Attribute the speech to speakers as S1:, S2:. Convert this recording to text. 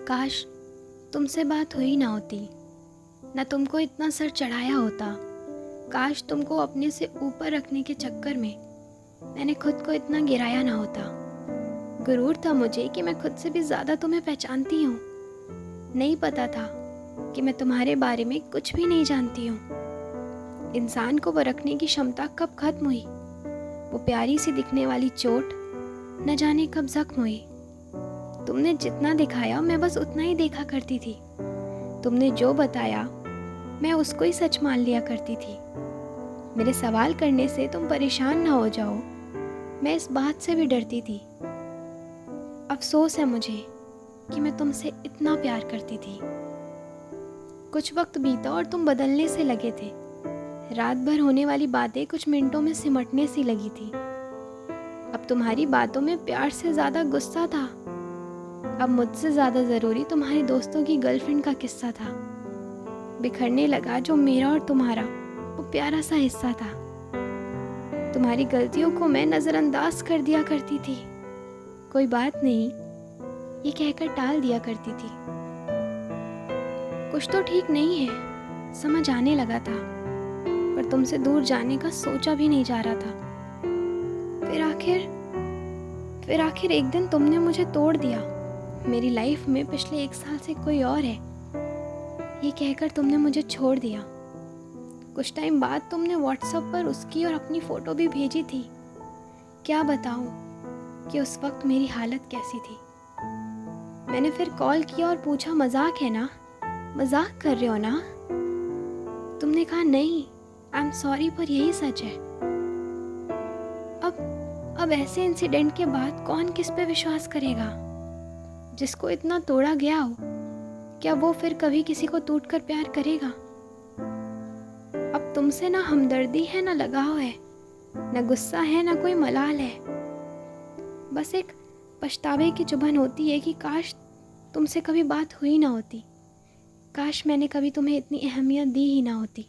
S1: काश तुमसे बात हुई ना होती, ना तुमको इतना सर चढ़ाया होता। काश तुमको अपने से ऊपर रखने के चक्कर में मैंने खुद को इतना गिराया ना होता। गुरूर था मुझे कि मैं खुद से भी ज़्यादा तुम्हें पहचानती हूँ। नहीं पता था कि मैं तुम्हारे बारे में कुछ भी नहीं जानती हूँ। इंसान को वो रखने की क्षमता कब खत्म हुई, वो प्यारी सी दिखने वाली चोट न जाने कब जख्म हुई। तुमने जितना दिखाया मैं बस उतना ही देखा करती थी। तुमने जो बताया मैं उसको ही सच मान लिया करती थी। मेरे सवाल करने से तुम परेशान ना हो जाओ, मैं इस बात से भी डरती थी। अफसोस है मुझे कि मैं तुमसे इतना प्यार करती थी। कुछ वक्त बीता और तुम बदलने से लगे थे। रात भर होने वाली बातें कुछ मिनटों में सिमटने सी लगी थी। अब तुम्हारी बातों में प्यार से ज़्यादा गुस्सा था। अब मुझसे ज़्यादा ज़रूरी तुम्हारे दोस्तों की गर्लफ्रेंड का किस्सा था। बिखरने लगा जो मेरा और तुम्हारा वो प्यारा सा हिस्सा था। तुम्हारी गलतियों को मैं नज़रअंदाज कर दिया करती थी। कोई बात नहीं, ये कहकर टाल दिया करती थी। कुछ तो ठीक नहीं है, समझ आने लगा था, पर तुमसे दूर जाने का सोचा भी नहीं जा रहा था। फिर आखिर एक दिन तुमने मुझे तोड़ दिया। मेरी लाइफ में पिछले 1 साल से कोई और है, ये कहकर तुमने मुझे छोड़ दिया। कुछ टाइम बाद तुमने व्हाट्सएप पर उसकी और अपनी फ़ोटो भी भेजी थी। क्या बताऊं कि उस वक्त मेरी हालत कैसी थी। मैंने फिर कॉल किया और पूछा, मजाक है ना, मजाक कर रहे हो ना? तुमने कहा नहीं, आई एम सॉरी, पर यही सच है। अब ऐसे इंसिडेंट के बाद कौन किस पे विश्वास करेगा? जिसको इतना तोड़ा गया हो, क्या वो फिर कभी किसी को टूट कर प्यार करेगा? अब तुमसे ना हमदर्दी है, ना लगाव है, ना गुस्सा है, ना कोई मलाल है। बस एक पछतावे की चुभन होती है कि काश तुमसे कभी बात हुई ना होती। काश मैंने कभी तुम्हें इतनी अहमियत दी ही ना होती।